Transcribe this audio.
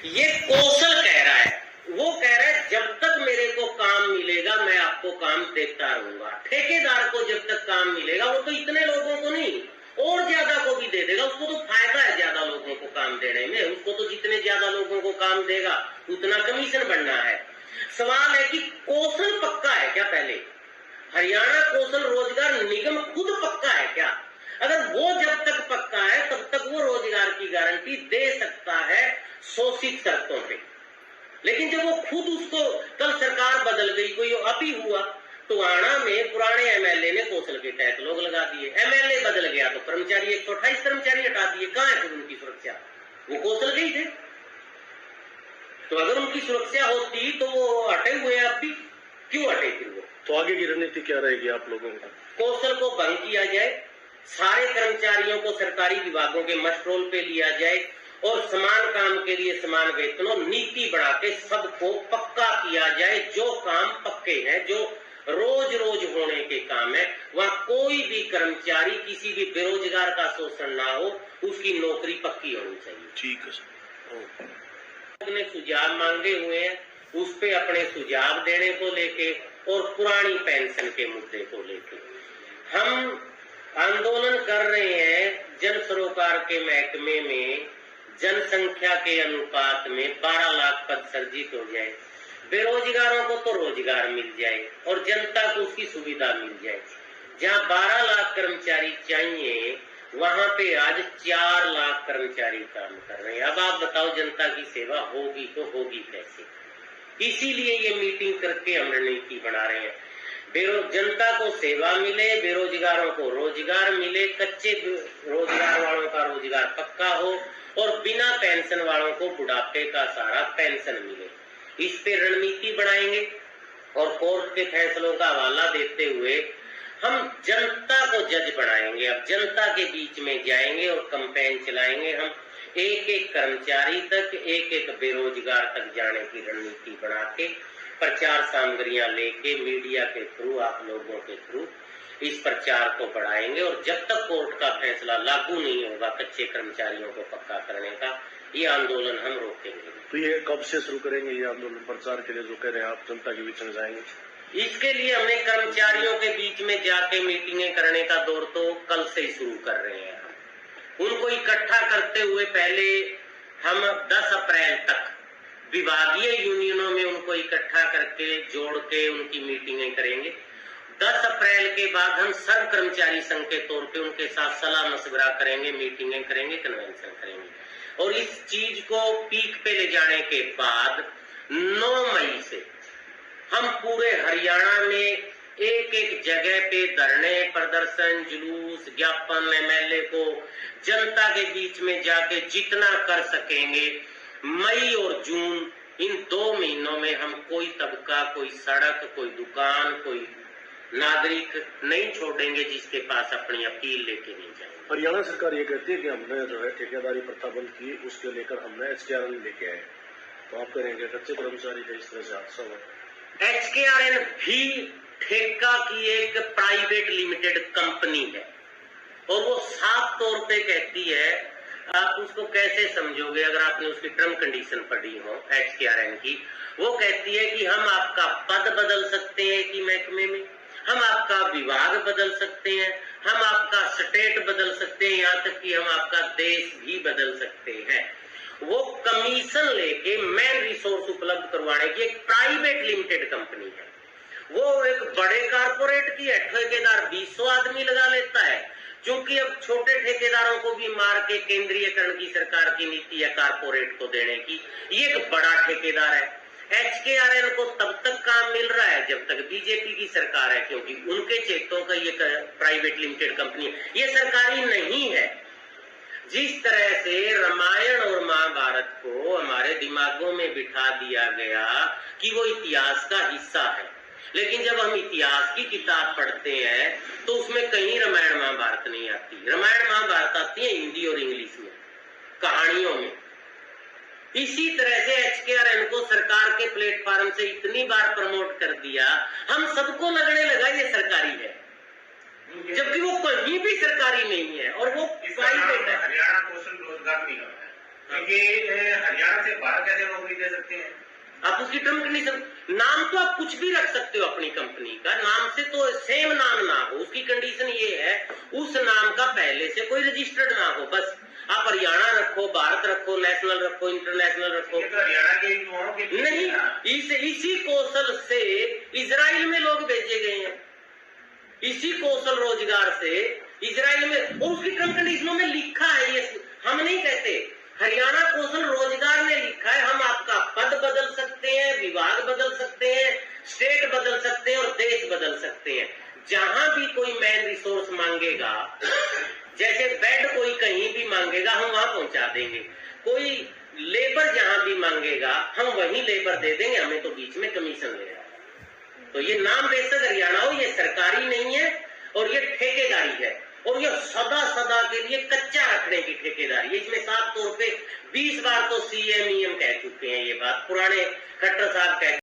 ये कौशल कह रहा है, वो कह रहा है जब तक मेरे को काम मिलेगा मैं आपको काम देता रहूंगा। ठेकेदार को जब तक काम मिलेगा वो तो इतने लोगों को नहीं और ज्यादा को भी दे देगा, उसको तो फायदा है ज्यादा लोगों को काम देने में, उसको तो जितने ज्यादा लोगों को काम देगा उतना कमीशन बनना है। सवाल है कि कौशल पक्का है क्या? पहले हरियाणा कौशल रोजगार निगम खुद पक्का है क्या? अगर वो जब तक पक्का है तब तक वो रोजगार की गारंटी दे सकता है शोषित शर्तों पे, लेकिन जब वो खुद उसको, कल सरकार बदल गई, कोई अभी हुआ तो आना में पुराने एमएलए ने कौशल के तहत लोग लगा दिए, एमएलए बदल गया तो कर्मचारी 128 कर्मचारी हटा दिए। कहां है फिर उनकी सुरक्षा? वो कौशल के ही थे, तो अगर उनकी सुरक्षा होती तो वो हटे हुए हैं, अब भी क्यों हटे फिर वो? तो आगे की रणनीति क्या रहेगी आप लोगों की? कौशल को भंग किया जाए, सारे कर्मचारियों को सरकारी विभागों के मस्ट रोल पे लिया जाए और समान काम के लिए समान वेतन और नीति बना के सबको पक्का किया जाए। जो काम पक्के हैं, जो रोज रोज होने के काम है, वहां कोई भी कर्मचारी किसी भी बेरोजगार का शोषण ना हो, उसकी नौकरी पक्की होनी चाहिए। ठीक है सर। ने सुझाव मांगे हुए हैं, उस पे अपने सुझाव देने को लेके और पुरानी पेंशन के मुद्दे को लेके हम आंदोलन कर रहे हैं। जन सरोकार के महकमे में जनसंख्या के अनुपात में 12 लाख पद सर्जित हो जाए, बेरोजगारों को तो रोजगार मिल जाए और जनता को उसकी सुविधा मिल जाए। जहां 12 लाख कर्मचारी चाहिए वहां पे आज 4 लाख कर्मचारी काम कर रहे हैं। अब आप बताओ जनता की सेवा होगी तो होगी कैसे? इसीलिए ये मीटिंग करके हम रणनीति बना रहे हैं। जनता को सेवा मिले, बेरोजगारों को रोजगार मिले, कच्चे रोजगार वालों का रोजगार पक्का हो और बिना पेंशन वालों को बुढ़ापे का सारा पेंशन मिले। इस पे रणनीति बनाएंगे और कोर्ट के फैसलों का हवाला देते हुए हम जनता को जज बनाएंगे। अब जनता के बीच में जाएंगे और कैंपेन चलाएंगे। हम एक एक कर्मचारी तक, एक एक बेरोजगार तक जाने की रणनीति बना के प्रचार सामग्रियां लेके मीडिया के थ्रू, आप लोगों के थ्रू इस प्रचार को बढ़ाएंगे और जब तक कोर्ट का फैसला लागू नहीं होगा कच्चे कर्मचारियों को पक्का करने का, ये आंदोलन हम रोकेंगे। तो ये कब से शुरू करेंगे ये आंदोलन प्रचार के लिए जो कह रहे हैं आप, जनता के बीच में जाएंगे? इसके लिए हमने कर्मचारियों के बीच में जाके मीटिंगें करने का दौर तो कल से ही शुरू कर रहे हैं। उनको इकट्ठा करते हुए पहले हम 10 अप्रैल तक विभागीय यूनियनों में उनको इकट्ठा करके जोड़ के उनकी मीटिंगें करेंगे। 10 अप्रैल के बाद हम सर्व कर्मचारी संघ के तौर पे उनके साथ सलाह मशवरा करेंगे, मीटिंगें करेंगे, कन्वेंशन करेंगे और इस चीज को पीक पे ले जाने के बाद 9 मई से हम पूरे हरियाणा में एक एक जगह पे धरने, प्रदर्शन, जुलूस, ज्ञापन, एमएलए को जनता के बीच में जाके जितना कर सकेंगे। मई और जून इन 2 महीनों में हम कोई तबका, कोई सड़क, कोई दुकान, कोई नागरिक नहीं छोड़ेंगे जिसके पास अपनी अपील लेके नहीं जाएंगे। हरियाणा सरकार ये कहती है कि हमने जो है ठेकेदारी प्रथा बंद की, उसके लेकर हमने HKRN लेके आए, तो आप करेंगे कच्चे कर्मचारी का इस तरह से हादसा हुआ? HKRN भी ठेका की एक प्राइवेट लिमिटेड कंपनी है और वो साफ तौर पे कहती है, आप उसको कैसे समझोगे अगर आपने उसकी टर्म कंडीशन पढ़ी हो HKRN की, वो कहती है कि हम आपका पद बदल सकते हैं कि महकमे में, हम आपका विभाग बदल सकते हैं, हम आपका स्टेट बदल सकते हैं, यहाँ तक कि हम आपका देश भी बदल सकते हैं। वो कमीशन लेके मैन रिसोर्स उपलब्ध करवाने की एक प्राइवेट लिमिटेड कंपनी है। वो एक बड़े कारपोरेट की है, ठेकेदार 200 आदमी लगा लेता है, क्योंकि अब छोटे ठेकेदारों को भी मार के केंद्रीयकरण की सरकार की नीति है कारपोरेट को देने की। ये एक बड़ा ठेकेदार है। HKRN को तब तक काम मिल रहा है जब तक बीजेपी की सरकार है, क्योंकि उनके चेतों का ये प्राइवेट लिमिटेड कंपनी है, ये सरकारी नहीं है। जिस तरह से रामायण और महाभारत को हमारे दिमागों में बिठा दिया गया कि वो इतिहास का हिस्सा है, लेकिन जब हम इतिहास की किताब पढ़ते हैं तो उसमें कहीं रामायण महाभारत नहीं आती। रामायण महाभारत आती है हिंदी और इंग्लिश में, कहानियों में। इसी तरह से HKRN को सरकार के प्लेटफॉर्म से इतनी बार प्रमोट कर दिया, हम सबको लगने लगा ये सरकारी है, जबकि वो कहीं भी सरकारी नहीं है और वो प्राइवेट है। हरियाणा कौशल रोजगार निगम है, क्योंकि हरियाणा से बाहर सकते हैं? आप उसकी टर्म कंडीशन, नाम तो आप कुछ भी रख सकते हो अपनी कंपनी का, नाम से तो सेम नाम ना हो, उसकी कंडीशन ये है उस नाम का पहले से कोई रजिस्टर्ड ना हो। बस आप हरियाणा रखो, भारत रखो, नेशनल रखो, इंटरनेशनल रखो, ये तो हरियाणा के युवाओं के लिए नहीं, है ना? इसी कौशल से इजराइल में लोग भेजे गए हैं, इसी कौशल रोजगार से इजराइल में, और उसकी टर्म कंडीशनों में लिखा है, ये हम नहीं कहते, हरियाणा कौशल रोजगार ने लिखा है हम आपका पद बदल सकते हैं, विभाग बदल सकते हैं, स्टेट बदल सकते हैं और देश बदल सकते हैं। जहां भी कोई मैन रिसोर्स मांगेगा, जैसे बेड कोई कहीं भी मांगेगा हम वहां पहुंचा देंगे, कोई लेबर जहां भी मांगेगा हम वहीं लेबर दे देंगे, हमें तो बीच में कमीशन लेगा। तो ये नाम बेशक हरियाणा हो, ये सरकारी नहीं है और ये ठेकेदारी है, और ये सदा सदा के लिए कच्चा रखने की ठेकेदारी है। इसमें साफ तौर पे 20 बार तो CM EM कह चुके हैं, ये बात पुराने खट्टर साहब कह